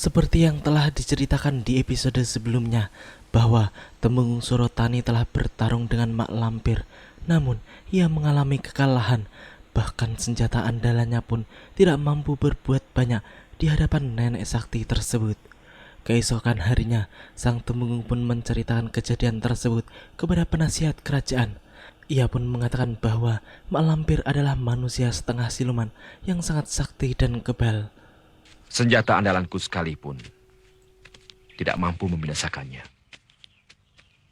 Seperti yang telah diceritakan di episode sebelumnya, bahwa Temenggung Surotani telah bertarung dengan Mak Lampir, namun ia mengalami kekalahan. Bahkan senjata andalannya pun tidak mampu berbuat banyak di hadapan nenek sakti tersebut. Keesokan harinya, Sang Temenggung pun menceritakan kejadian tersebut kepada penasihat kerajaan. Ia pun mengatakan bahwa Mak Lampir adalah manusia setengah siluman yang sangat sakti dan kebal. Senjata andalanku sekalipun tidak mampu membinasakannya.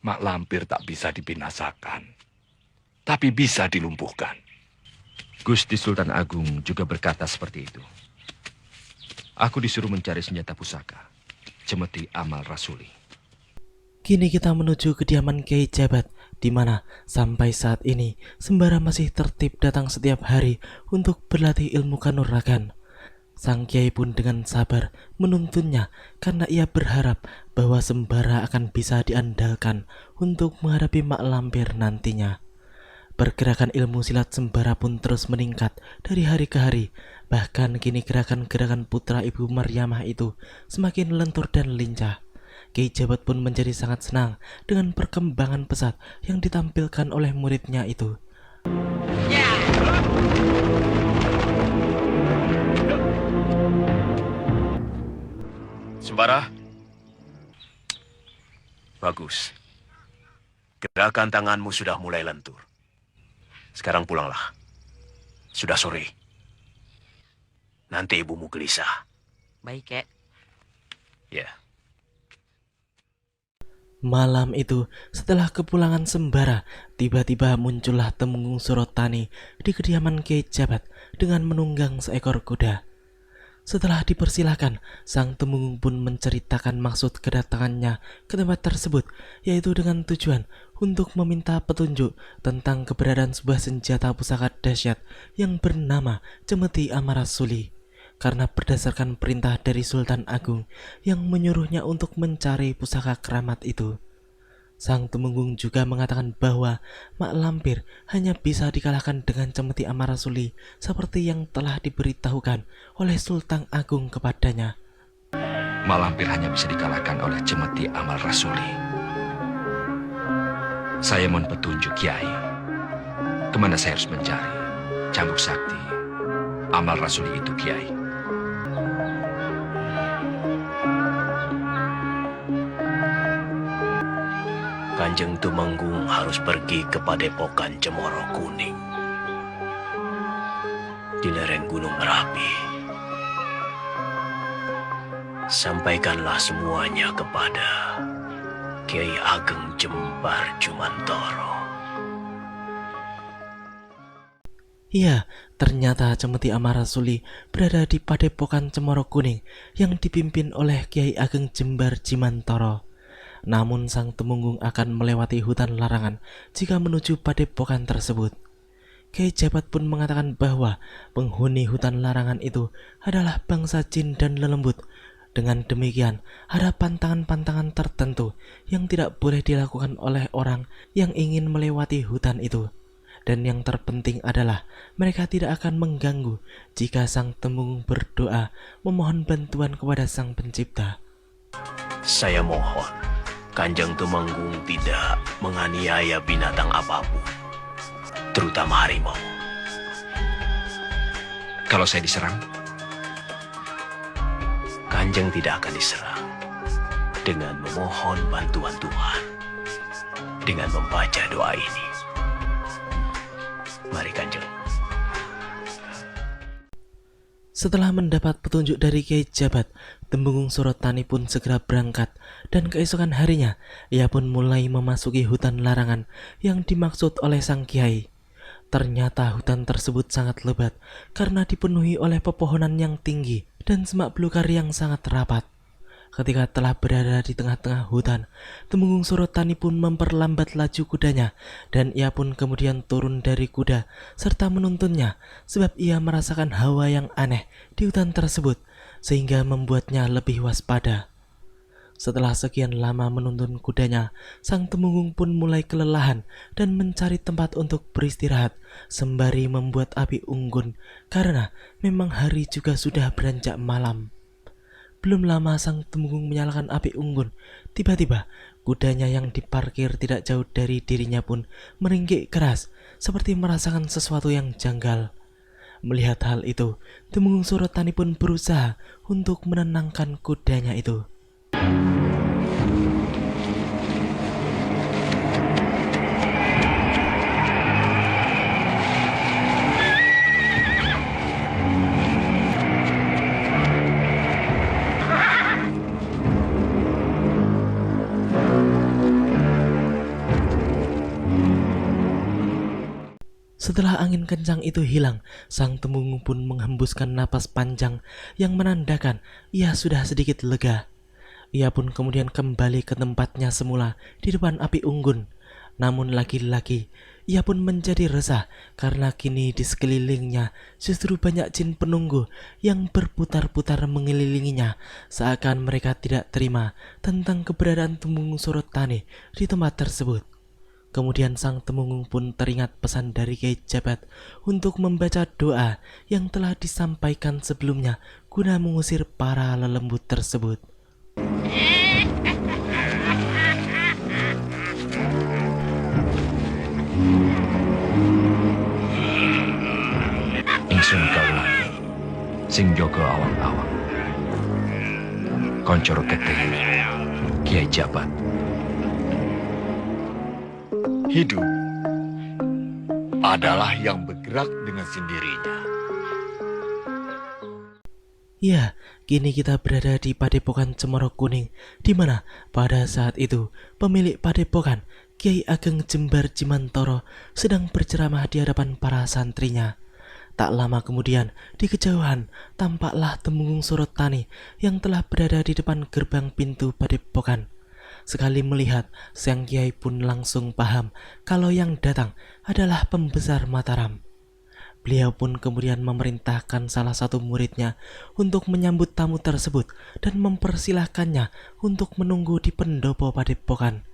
Mak Lampir tak bisa dibinasakan, tapi bisa dilumpuhkan. Gusti Sultan Agung juga berkata seperti itu. Aku disuruh mencari senjata pusaka, Cemeti Amal Rasuli. Kini kita menuju kediaman Kiai Jabat, di mana sampai saat ini Sembara masih tertib datang setiap hari untuk berlatih ilmu kanuragan. Sang Kiai pun dengan sabar menuntunnya karena ia berharap bahwa Sembara akan bisa diandalkan untuk menghadapi Mak Lampir nantinya. Pergerakan ilmu silat Sembara pun terus meningkat dari hari ke hari. Bahkan kini gerakan-gerakan putra Ibu Maryamah itu semakin lentur dan lincah. Kiai Jabat pun menjadi sangat senang dengan perkembangan pesat yang ditampilkan oleh muridnya itu. Sembara. Bagus. Gerakan tanganmu sudah mulai lentur. Sekarang pulanglah. Sudah sore. Nanti ibumu gelisah. Baik, Kek. Ya. Malam itu, setelah kepulangan Sembara, tiba-tiba muncullah Temenggung Surotani di kediaman Kiai Jabat dengan menunggang seekor kuda. Setelah dipersilahkan, Sang Temenggung pun menceritakan maksud kedatangannya ke tempat tersebut, yaitu dengan tujuan untuk meminta petunjuk tentang keberadaan sebuah senjata pusaka dahsyat yang bernama Cemeti Amal Rasuli. Karena berdasarkan perintah dari Sultan Agung yang menyuruhnya untuk mencari pusaka keramat itu. Sang Temenggung juga mengatakan bahwa Mak Lampir hanya bisa dikalahkan dengan Cemeti Amal Rasuli seperti yang telah diberitahukan oleh Sultan Agung kepadanya. Mak Lampir hanya bisa dikalahkan oleh Cemeti Amal Rasuli. Saya mohon petunjuk, Kiai. Kemana saya harus mencari cambuk sakti Amal Rasuli itu, Kiai? Kanjeng Tumenggung harus pergi ke Padepokan Cemoro Kuning di lereng Gunung Merapi. Sampaikanlah semuanya kepada Kiai Ageng Jembar Jumantoro. Iya, ternyata Cemeti Amal Rasuli berada di Padepokan Cemoro Kuning yang dipimpin oleh Kiai Ageng Jembar Jimantoro. Namun Sang Temenggung akan melewati hutan larangan jika menuju padepokan tersebut. Kiai Jabat pun mengatakan bahwa penghuni hutan larangan itu adalah bangsa jin dan lelembut. Dengan demikian, ada pantangan-pantangan tertentu yang tidak boleh dilakukan oleh orang yang ingin melewati hutan itu. Dan yang terpenting adalah mereka tidak akan mengganggu jika Sang Temenggung berdoa memohon bantuan kepada Sang Pencipta. Saya mohon Kanjeng Tumenggung tidak menganiaya binatang apapun, terutama harimau. Kalau saya diserang? Kanjeng tidak akan diserang dengan memohon bantuan Tuhan, dengan membaca doa ini. Mari Kanjeng. Setelah mendapat petunjuk dari Kiai Jabat, Temenggung Surotani pun segera berangkat, dan keesokan harinya ia pun mulai memasuki hutan larangan yang dimaksud oleh sang Kiai. Ternyata hutan tersebut sangat lebat karena dipenuhi oleh pepohonan yang tinggi dan semak belukar yang sangat rapat. Ketika telah berada di tengah-tengah hutan, Temenggung Surotani pun memperlambat laju kudanya, dan ia pun kemudian turun dari kuda serta menuntunnya, sebab ia merasakan hawa yang aneh di hutan tersebut, sehingga membuatnya lebih waspada. Setelah sekian lama menuntun kudanya, Sang Temenggung pun mulai kelelahan dan mencari tempat untuk beristirahat, sembari membuat api unggun, karena memang hari juga sudah beranjak malam. Belum lama sang Temenggung menyalakan api unggun. Tiba-tiba, kudanya yang diparkir tidak jauh dari dirinya pun meringkik keras, seperti merasakan sesuatu yang janggal. Melihat hal itu, Temenggung Surotani pun berusaha untuk menenangkan kudanya itu. Setelah angin kencang itu hilang, sang Temenggung pun menghembuskan napas panjang yang menandakan ia sudah sedikit lega. Ia pun kemudian kembali ke tempatnya semula di depan api unggun. Namun lagi-lagi, ia pun menjadi resah karena kini di sekelilingnya justru banyak jin penunggu yang berputar-putar mengelilinginya, seakan mereka tidak terima tentang keberadaan Temenggung Surotani di tempat tersebut. Kemudian sang Temenggung pun teringat pesan dari Kyai Jabat untuk membaca doa yang telah disampaikan sebelumnya guna mengusir para lelembut tersebut. Ingsun Kaulangi, sing jaga awang-awang. Koncor Getih, Kyai Jabat. Hidup adalah yang bergerak dengan sendirinya. Ya, kini kita berada di Padepokan Cemoro Kuning, di mana pada saat itu pemilik Padepokan, Kyai Ageng Jembar Jimantoro, sedang berceramah di hadapan para santrinya. Tak lama kemudian, di kejauhan, tampaklah Temenggung Surotani yang telah berada di depan gerbang pintu Padepokan. Sekali melihat, sang Kyai pun langsung paham kalau yang datang adalah pembesar Mataram. Beliau pun kemudian memerintahkan salah satu muridnya untuk menyambut tamu tersebut dan mempersilahkannya untuk menunggu di pendopo Padepokan.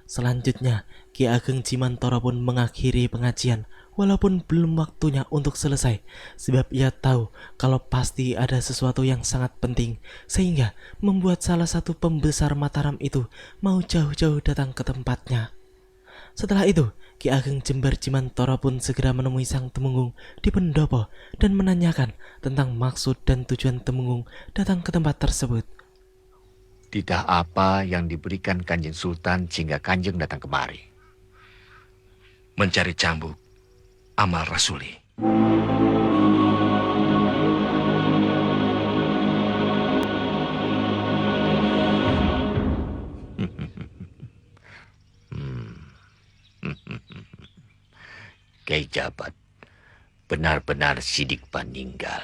Selanjutnya, Ki Ageng Jimantoro pun mengakhiri pengajian walaupun belum waktunya untuk selesai, sebab ia tahu kalau pasti ada sesuatu yang sangat penting, sehingga membuat salah satu pembesar Mataram itu mau jauh-jauh datang ke tempatnya. Setelah itu, Ki Ageng Jembar Jimantoro pun segera menemui sang Temenggung di pendopo dan menanyakan tentang maksud dan tujuan Temenggung datang ke tempat tersebut. Tidak apa yang diberikan Kanjeng Sultan sehingga Kanjeng datang kemari. Mencari cambuk amal rasuli. Kyai Jabat benar-benar sidik paninggal.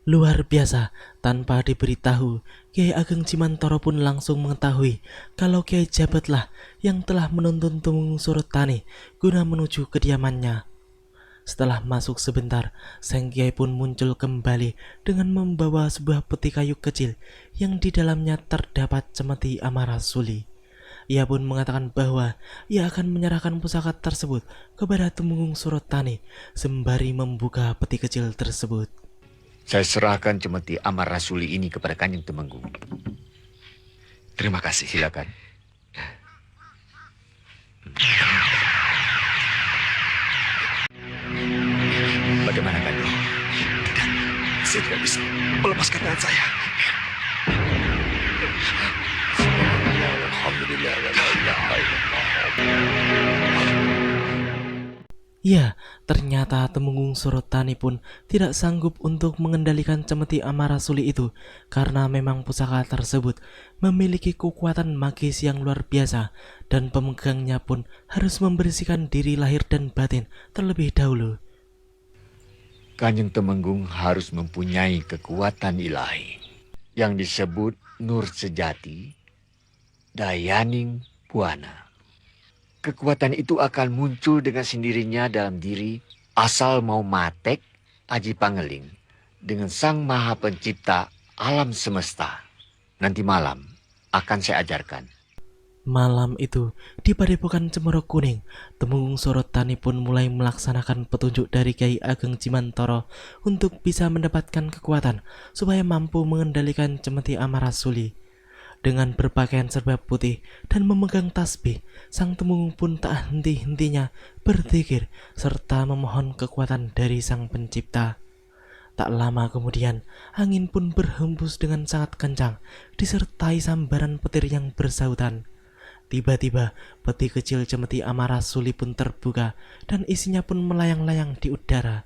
Luar biasa, tanpa diberitahu, Kyai Ageng Jimantoro pun langsung mengetahui kalau Kyai Jabatlah yang telah menuntun Temenggung Surotani guna menuju kediamannya. Setelah masuk sebentar, sang Kyai pun muncul kembali dengan membawa sebuah peti kayu kecil yang di dalamnya terdapat cemeti Amarasuli. Ia pun mengatakan bahwa ia akan menyerahkan pusaka tersebut kepada Temenggung Surotani sembari membuka peti kecil tersebut. Saya serahkan cemeti Amarasuli ini kepada Kanjeng Temenggung. Terima kasih. Silakan. Bagaimana Kanjeng? Tidak, saya tidak bisa melepaskan tangan saya. Alhamdulillah, la ilaha illallah. Ya, ternyata Temenggung Surotani pun tidak sanggup untuk mengendalikan cemeti Amarasuli itu karena memang pusaka tersebut memiliki kekuatan magis yang luar biasa dan pemegangnya pun harus membersihkan diri lahir dan batin terlebih dahulu. Kanjeng Temenggung harus mempunyai kekuatan ilahi yang disebut Nur Sejati, Dayaning Buana. Kekuatan itu akan muncul dengan sendirinya dalam diri asal mau matek aji pangeling dengan Sang Maha Pencipta alam semesta. Nanti malam akan saya ajarkan. Malam itu, di Padepokan Cemoro Kuning, Temenggung Surotani pun mulai melaksanakan petunjuk dari Kyai Ageng Cimantoro untuk bisa mendapatkan kekuatan supaya mampu mengendalikan Cemeti Amarasuli. Dengan berpakaian serba putih dan memegang tasbih, sang Temenggung pun tak henti-hentinya berzikir serta memohon kekuatan dari Sang Pencipta. Tak lama kemudian, angin pun berhembus dengan sangat kencang, disertai sambaran petir yang bersautan. Tiba-tiba, peti kecil Cemeti Amarasuli pun terbuka dan isinya pun melayang-layang di udara.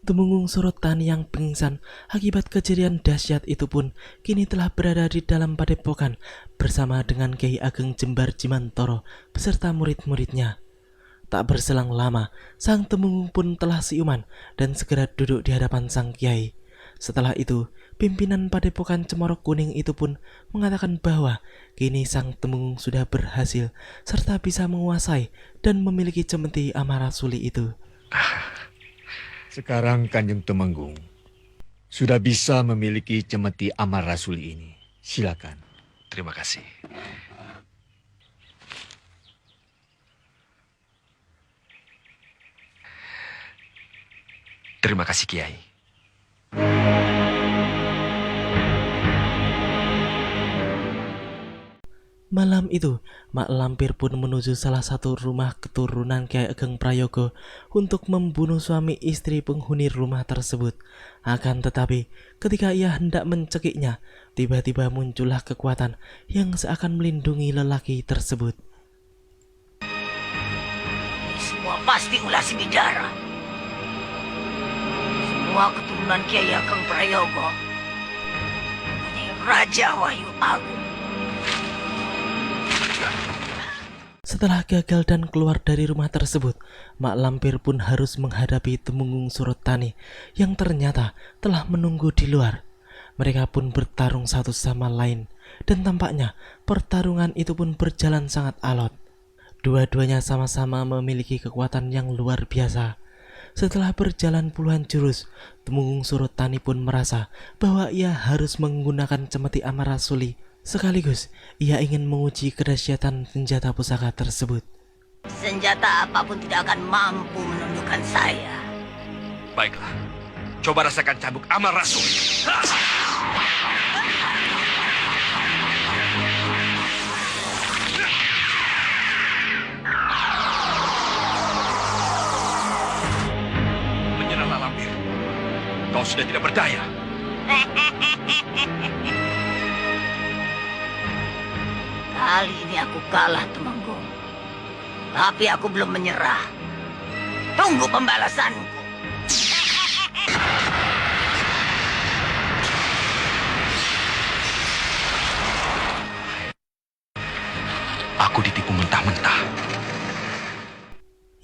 Temenggung Surotani yang pingsan akibat kejadian dahsyat itu pun kini telah berada di dalam padepokan bersama dengan Kyai Ageng Jembar Cimantoro beserta murid-muridnya. Tak berselang lama, sang Temenggung pun telah siuman dan segera duduk di hadapan sang Kyai. Setelah itu, pimpinan padepokan Cemoro Kuning itu pun mengatakan bahwa kini sang Temenggung sudah berhasil serta bisa menguasai dan memiliki Cemeti Amarasuli itu. Sekarang Kanjeng Temenggung sudah bisa memiliki Cemeti Amarasuli ini. Silakan. Terima kasih. Terima kasih, Kiai. Malam itu, Mak Lampir pun menuju salah satu rumah keturunan Kyai Ageng Prayogo untuk membunuh suami istri penghuni rumah tersebut. Akan tetapi, ketika ia hendak mencekiknya, tiba-tiba muncullah kekuatan yang seakan melindungi lelaki tersebut. Semua pasti ulah si Bidara. Semua keturunan Kyai Ageng Prayogo. Ini Raja Wahyu Agung. Setelah gagal dan keluar dari rumah tersebut, Mak Lampir pun harus menghadapi Temenggung Surotani yang ternyata telah menunggu di luar. Mereka pun bertarung satu sama lain, dan tampaknya pertarungan itu pun berjalan sangat alot. Dua-duanya sama-sama memiliki kekuatan yang luar biasa. Setelah berjalan puluhan jurus, Temenggung Surotani pun merasa bahwa ia harus menggunakan Cemeti Amarasuli. Sekaligus, ia ingin menguji kedahsyatan senjata pusaka tersebut. Senjata apapun tidak akan mampu menundukkan saya. Baiklah, coba rasakan cambuk Amarasuli. Menyerahlah Lampir. Kau sudah tidak berdaya. Kali ini aku kalah, Temenggung. Tapi aku belum menyerah. Tunggu pembalasanku. Aku ditipu mentah-mentah.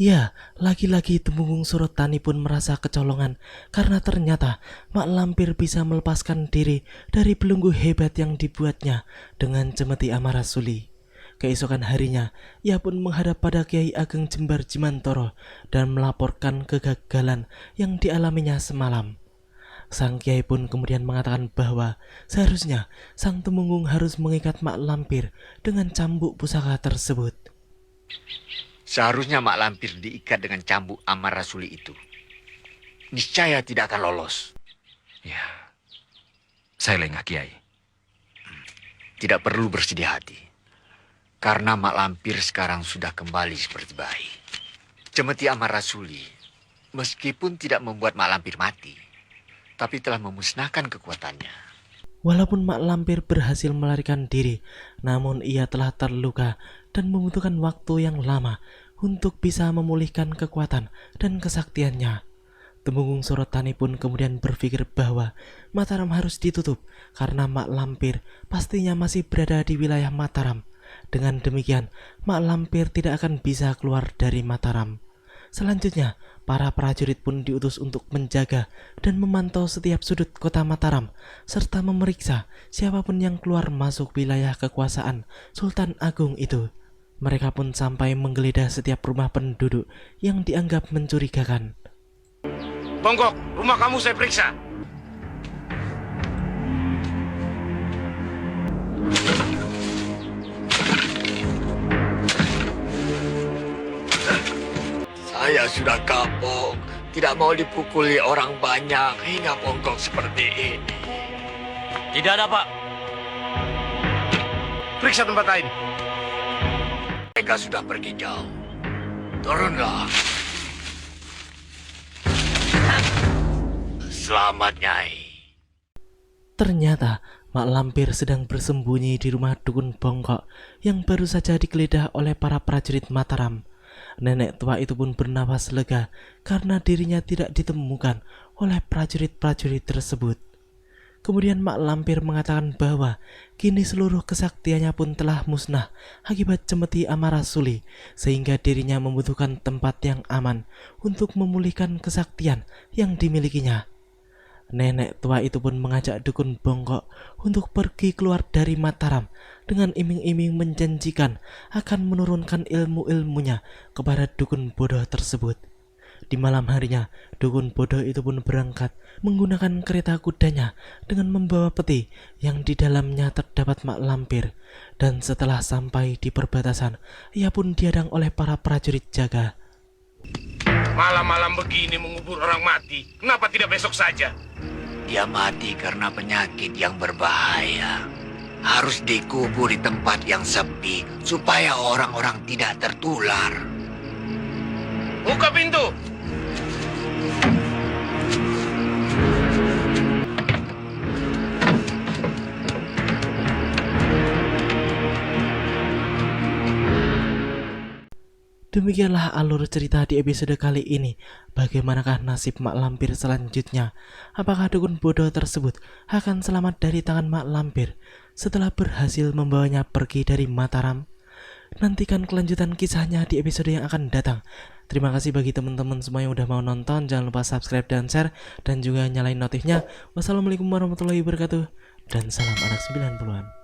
Ya, lagi-lagi Temenggung Surotani pun merasa kecolongan karena ternyata Mak Lampir bisa melepaskan diri dari belenggu hebat yang dibuatnya dengan Cemeti Amarasuli. Keesokan harinya, ia pun menghadap pada Kyai Ageng Jembar Cimantoro dan melaporkan kegagalan yang dialaminya semalam. Sang Kyai pun kemudian mengatakan bahwa seharusnya sang Temenggung harus mengikat Mak Lampir dengan cambuk pusaka tersebut. Seharusnya Mak Lampir diikat dengan cambuk Amarasuli itu. Niscaya tidak akan lolos. Ya, saya lengah, Kiai. Tidak perlu bersedih hati. Karena Mak Lampir sekarang sudah kembali seperti bayi. Cemeti Amarasuli, meskipun tidak membuat Mak Lampir mati, tapi telah memusnahkan kekuatannya. Walaupun Mak Lampir berhasil melarikan diri, namun ia telah terluka dan membutuhkan waktu yang lama untuk bisa memulihkan kekuatan dan kesaktiannya. Temenggung Surotani pun kemudian berpikir bahwa Mataram harus ditutup karena Mak Lampir pastinya masih berada di wilayah Mataram Dengan demikian, mak lampir tidak akan bisa keluar dari Mataram. Selanjutnya, para prajurit pun diutus untuk menjaga dan memantau setiap sudut kota Mataram, serta memeriksa siapapun yang keluar masuk wilayah kekuasaan Sultan Agung itu. Mereka pun sampai menggeledah setiap rumah penduduk yang dianggap mencurigakan. Bongkok, rumah kamu saya periksa. Saya sudah kapok, tidak mau dipukuli orang banyak hingga bongkok seperti ini. Tidak ada, Pak. Periksa tempat lain. Mereka sudah pergi jauh. Turunlah. Selamat, Nyai. Ternyata mak lampir sedang bersembunyi di rumah dukun bongkok yang baru saja digeledah oleh para prajurit Mataram. Nenek tua itu pun bernapas lega karena dirinya tidak ditemukan oleh prajurit-prajurit tersebut. Kemudian mak lampir mengatakan bahwa kini seluruh kesaktiannya pun telah musnah akibat cemeti Amarasuli, sehingga dirinya membutuhkan tempat yang aman untuk memulihkan kesaktian yang dimilikinya. Nenek tua itu pun mengajak dukun bongkok untuk pergi keluar dari Mataram dengan iming-iming menjanjikan akan menurunkan ilmu-ilmunya kepada dukun bodoh tersebut. Di malam harinya, dukun bodoh itu pun berangkat menggunakan kereta kudanya dengan membawa peti yang di dalamnya terdapat mak lampir. Dan setelah sampai di perbatasan, ia pun dihadang oleh para prajurit jaga. Malam-malam begini mengubur orang mati. Kenapa tidak besok saja? Dia mati karena penyakit yang berbahaya. Harus dikubur di tempat yang sepi supaya orang-orang tidak tertular. Buka pintu. Demikianlah alur cerita di episode kali ini. Bagaimanakah nasib mak lampir selanjutnya? Apakah dukun bodoh tersebut akan selamat dari tangan mak lampir setelah berhasil membawanya pergi dari Mataram? Nantikan kelanjutan kisahnya di episode yang akan datang. Terima kasih bagi teman-teman semua yang udah mau nonton. Jangan lupa subscribe dan share, dan juga nyalain notifnya. Wassalamualaikum warahmatullahi wabarakatuh, dan salam anak 90-an.